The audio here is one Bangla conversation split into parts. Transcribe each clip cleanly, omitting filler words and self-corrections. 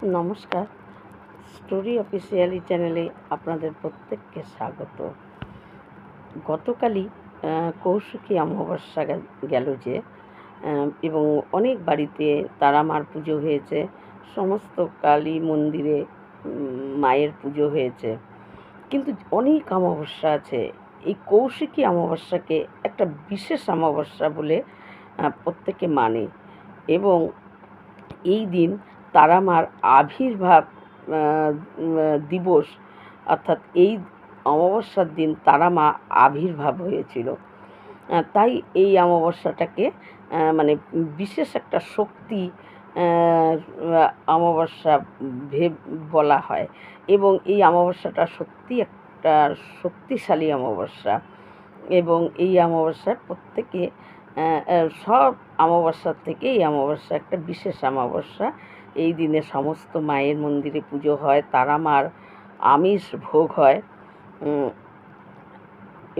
নমস্কার। স্টোরি অফিসিয়ালি চ্যানেলে আপনাদের প্রত্যেককে স্বাগত। গতকালই কৌশিকী অমাবস্যা গেল যে, এবং অনেক বাড়িতে তারা মার পুজো হয়েছে, সমস্ত কালী মন্দিরে মায়ের পুজো হয়েছে। কিন্তু অনেক অমাবস্যা আছে। এই কৌশিকী অমাবস্যাকে একটা বিশেষ অমাবস্যা বলে প্রত্যেকে মানে, এবং এই দিন তারা মার আবির্ভাব দিবস, অর্থাৎ এই অমাবস্যার দিন তারা মা আবির্ভাব হয়েছিল। তাই এই অমাবস্যাটাকে মানে বিশেষ একটা শক্তি অমাবস্যা বলা হয়, এবং এই অমাবস্যাটা সত্যি একটা শক্তিশালী অমাবস্যা। এবং এই অমাবস্যায় প্রত্যেকে সব অমাবস্যার থেকে এই অমাবস্যা একটা বিশেষ অমাবস্যা। এই দিনে সমস্ত মায়ের মন্দিরে পুজো হয়, তারা মার আমিষ ভোগ হয়,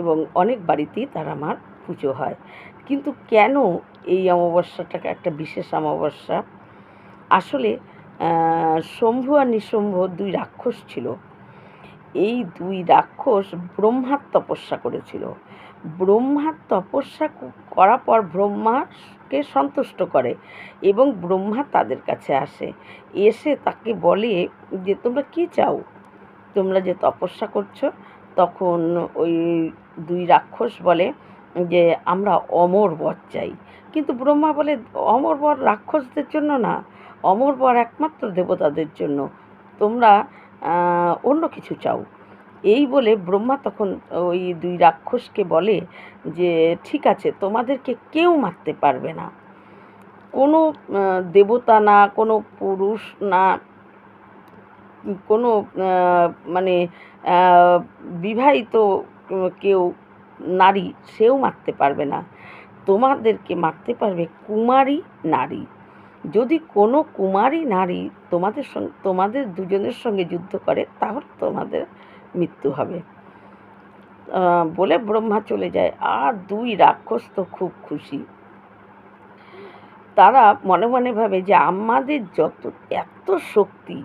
এবং অনেক বাড়িতেই তারা মার পুজো হয়। কিন্তু কেন এই অমাবস্যাটাকে একটা বিশেষ অমাবস্যা? আসলে শম্ভু আর নিঃশম্ভ দুই রাক্ষস ছিল। এই দুই রাক্ষস ব্রহ্মার তপস্যা করেছিল। ব্রহ্মার তপস্যা করার পর ব্রহ্মাকে সন্তুষ্ট করে, এবং ব্রহ্মা তাদের কাছে আসে, এসে তাকে বলে যে তোমরা কী চাও, তোমরা যে তপস্যা করছো। তখন ওই দুই রাক্ষস বলে যে আমরা অমর বর চাই। কিন্তু ব্রহ্মা বলে অমর বর রাক্ষসদের জন্য না, অমর বর একমাত্র দেবতাদের জন্য, তোমরা অন্য কিছু চাও। এই বলে ব্রহ্মা তখন ওই দুই রাক্ষসকে বলে যে ঠিক আছে, তোমাদেরকে কেউ মারতে পারবে না, কোনো দেবতা না, কোনো পুরুষ না, কোনো মানে বিবাহিত কেউ নারী, সেও মারতে পারবে না। তোমাদেরকে মারতে পারবে কুমারী নারী। যদি কোনো কুমারী নারী তোমাদের দুজনের সঙ্গে যুদ্ধ করে, তাহলে তোমাদের মৃত্যু হবে। বলে ব্রহ্মা চলে যায়। আর দুই রাক্ষস তো খুব খুশি। তারা মনে মনে ভাবে যে আমাদের এত শক্তি,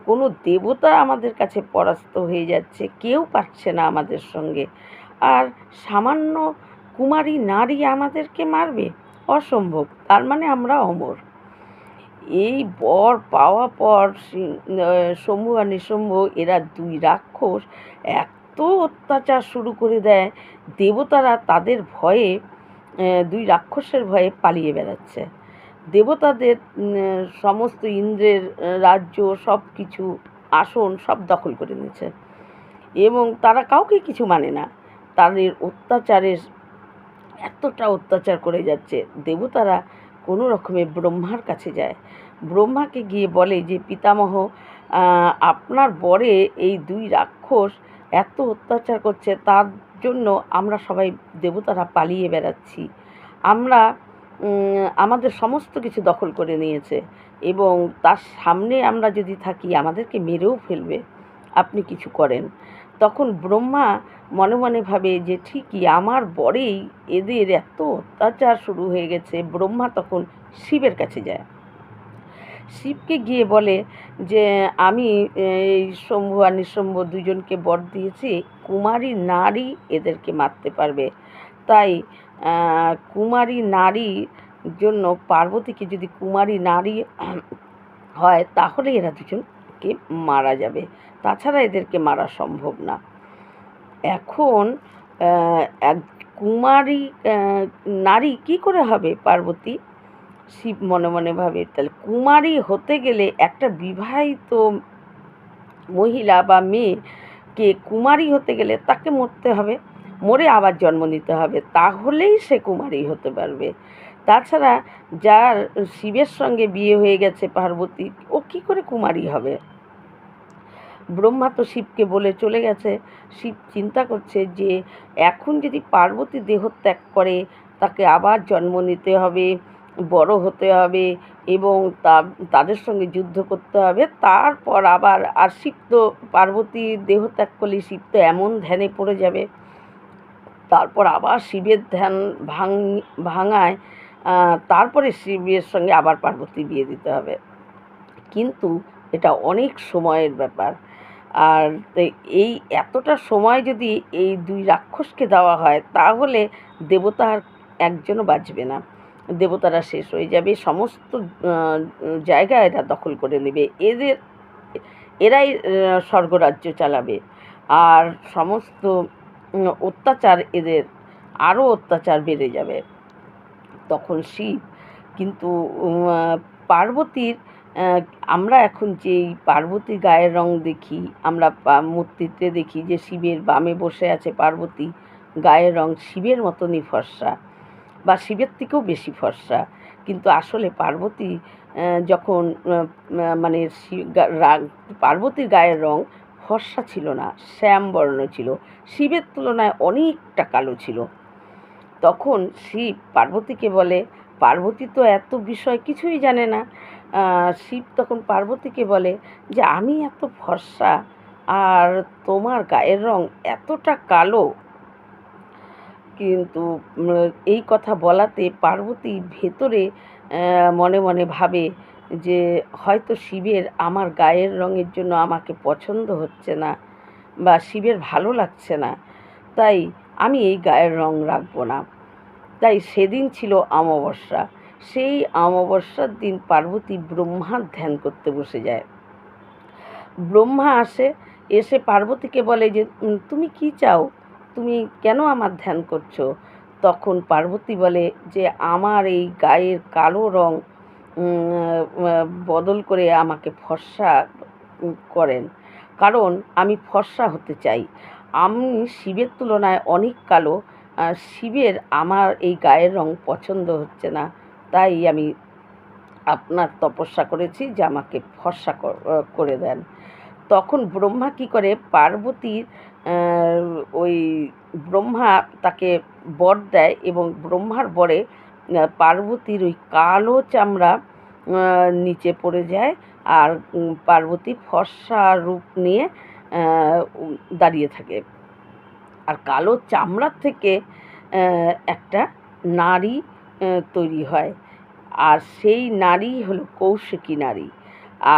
কোনো দেবতা আমাদের কাছে পরাস্ত হয়ে যাচ্ছে, কেউ পারছে না আমাদের সঙ্গে, আর সামান্য কুমারী নারী আমাদেরকে মারবে, অসম্ভব। তার মানে আমরা অমর। এই বর পাওয়া পর শম্ভু আর নিঃশম্ভু এরা দুই রাক্ষস এত অত্যাচার শুরু করে দেয়, দেবতারা তাদের ভয়ে, দুই রাক্ষসের ভয়ে পালিয়ে বেড়াচ্ছে। দেবতাদের সমস্ত ইন্দ্রের রাজ্য, সব কিছু আসন সব দখল করে নিয়েছে, এবং তারা কাউকে কিছু মানে না। তাদের অত্যাচারের এতটা অত্যাচার করে যাচ্ছে, দেবতারা কোনো রকমে ব্রহ্মার কাছে যায়। ব্রহ্মাকে গিয়ে বলে যে পিতামহ, আপনার বরে এই দুই রাক্ষস এত অত্যাচার করছে, তার জন্য আমরা সবাই দেবতারা পালিয়ে বেড়াচ্ছি। আমাদের সমস্ত কিছু দখল করে নিয়েছে, এবং তার সামনে আমরা যদি থাকি আমাদেরকে মেরেও ফেলবে, আপনি কিছু করেন। তখন ব্রহ্মা মনে মনে ভাবে যে ঠিকই, আমার বরেই এদের এত অত্যাচার শুরু হয়ে গেছে। ব্রহ্মা তখন শিবের কাছে যায়, শিবকে গিয়ে বলে যে আমি এই শম্ভু আর নিঃশম্ভু দুজনকে বর দিয়েছি, কুমারী নারী এদেরকে মারতে পারবে। তাই কুমারী নারীর জন্য পার্বতীকে যদি কুমারী নারী হয়, তাহলে এরা দুজনকে মারা যাবে, তাছাড়া এদেরকে মারা সম্ভব না। এখন এক কুমারী নারী কি করে হবে পার্বতী? শিব মনে মনে ভাবে, তাহলে কুমারী হতে গেলে একটা বিবাহিত মহিলা বা মেয়েকে কুমারী হতে গেলে তাকে মরতে হবে, মরে আবার জন্ম নিতে হবে, তাহলেই সে কুমারী হতে পারবে। তাছাড়া যার শিবের সঙ্গে বিয়ে হয়ে গেছে পার্বতী, ও কী করে কুমারী হবে? ব্রহ্মা তো শিবকে বলে চলে গেছে। শিব চিন্তা করছে যে এখন যদি পার্বতী দেহত্যাগ করে, তাকে আবার জন্ম নিতে হবে, বড় হতে হবে, এবং তাদের সঙ্গে যুদ্ধ করতে হবে, তারপর আবার, আর শিব তো পার্বতী দেহত্যাগ করলে শিব তো এমন ধ্যানে পড়ে যাবে, তারপর আবার শিবের ধ্যান ভাঙায় তারপরে শিবের সঙ্গে আবার পার্বতী বিয়ে দিতে হবে। কিন্তু এটা অনেক সময়ের ব্যাপার। আর এই এতটা সময় যদি এই ২ রাক্ষসকে দেওয়া হয়, তাহলে দেবতা আর একজনও বাঁচবে না। দেবতারা শেষ হয়ে যাবে। সমস্ত আ জায়গা এরা দখল করে নেবে। এরাই স্বর্গরাজ্য চালাবে। আর সমস্ত অত্যাচার এদের আরও অত্যাচার বেড়ে যাবে। তখন শিব কিন্তু পার্বতীর আ আমরা এখন যেই পার্বতীর গায়ের রং দেখি, আমরা মূর্তিতে দেখি যে শিবের বামে বসে আছে পার্বতী, গায়ের রং শিবের মতনই ফর্সা বা শিবের থেকেও বেশি ফর্সা। কিন্তু আসলে পার্বতী যখন মানে পার্বতীর গায়ের রং ফর্সা ছিল না, শ্যামবর্ণ ছিল। শিবের তুলনায় অনেকটা কালো ছিল। তখন শিব পার্বতীকে বলে, পার্বতী তো এত বিষয় কিছুই জানে না। শিব তখন পার্বতীকে বলে যে, "আমি এত ফর্সা আর তোমার গায়ের রং এতটা কালো।" কিন্তু এই কথা বলাতে পার্বতী ভেতরে মনে মনে ভাবে যে হয়তো শিবের আমার গায়ের রঙের জন্য আমাকে পছন্দ হচ্ছে না বা শিবের ভালো লাগছে না, তাই আমি এই গায়ের রং রাখবো না। তাই সেদিন ছিল অমাবস্যা। সেই অমাবস্যার দিন পার্বতী ব্রহ্মার ধ্যান করতে বসে যায়। ব্রহ্মা আসে, এসে পার্বতীকে বলে যে, তুমি কি চাও? তুমি কেন আমার ধ্যান করছো?" তখন পার্বতী বলে যে, "আমার এই গায়ের কালো রং বদল করে আমাকে ফর্সা করেন। কারণ আমি ফর্সা হতে চাই। আমি শিবের তুলনায় অনেক কালো। শিবের আমার এই গায়ের রং পছন্দ হচ্ছে না। তাই আমি আপনার তপস্যা করেছি যে আমাকে ফর্সা করে দেন।" তখন ব্রহ্মা কী করে, পার্বতীর ওই ব্রহ্মা তাকে বর দেয় এবং ব্রহ্মার বরে পার্বতীর ওই কালো চামড়া নিচে পড়ে যায়। আর পার্বতী ফর্সা রূপ নিয়ে দাঁড়িয়ে থাকে। আর কালো চামড়ার থেকে একটা নারী তৈরি হয়। আর সেই নারী হলো কৌশিকী নারী।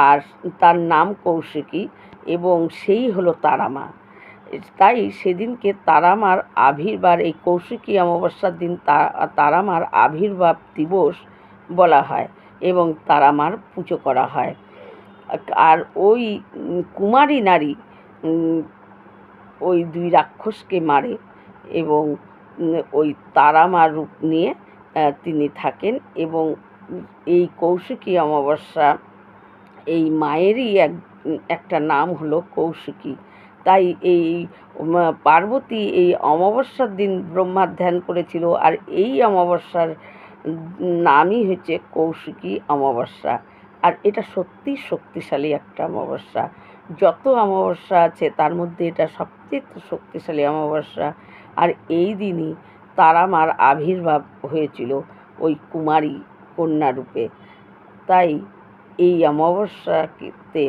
আর তার নাম কৌশিকী এবং সেই হলো তারামা। তাই সেদিনকে তারামার আবির্ভাব, এই কৌশিকী অমাবস্যার দিন তারামার আবির্ভাব দিবস বলা হয় এবং তারামার পুজো করা হয়। আর ওই কুমারী নারী ওই ২ রাক্ষসকে মারে এবং ওই তারামার রূপ নিয়ে তিনি থাকেন এবং এই কৌশিকী অমাবস্যা, এই মায়েরই একটা নাম হলো কৌশিকী। তাই এই পার্বতী এই অমাবস্যার দিন ব্রহ্মার ধ্যান করেছিল। আর এই অমাবস্যার নামই হচ্ছে কৌশিকী অমাবস্যা। আর এটা সত্যিই শক্তিশালী একটা অমাবস্যা। যত অমাবস্যা আছে তার মধ্যে এটা সবচেয়ে শক্তিশালী অমাবস্যা। আর এই দিনই তারামার আবির্ভাব হয়েছিল ওই কুমারী কন্যারূপে। তাই এই অমাবস্যাতে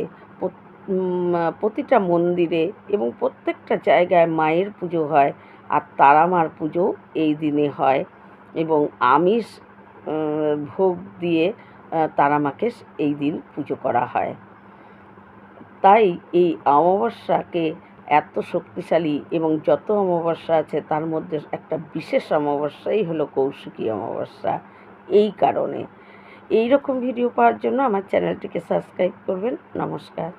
প্রতিটা মন্দিরে এবং প্রত্যেকটা জায়গায় মায়ের পুজো হয়। আর তারামার পুজোও এই দিনে হয় এবং আমিষ ভোগ দিয়ে তারামাকে এই দিন পুজো করা হয়। তাই এই অমাবস্যাকে এত শক্তিশালী এবং যত অমাবস্যা আছে তার মধ্যে একটা বিশেষ অমাবস্যাই হলো কৌশিকী অমাবস্যা। এই কারণে। এই রকম ভিডিও পাওয়ার জন্য আমার চ্যানেলটিকে সাবস্ক্রাইব করবেন। নমস্কার।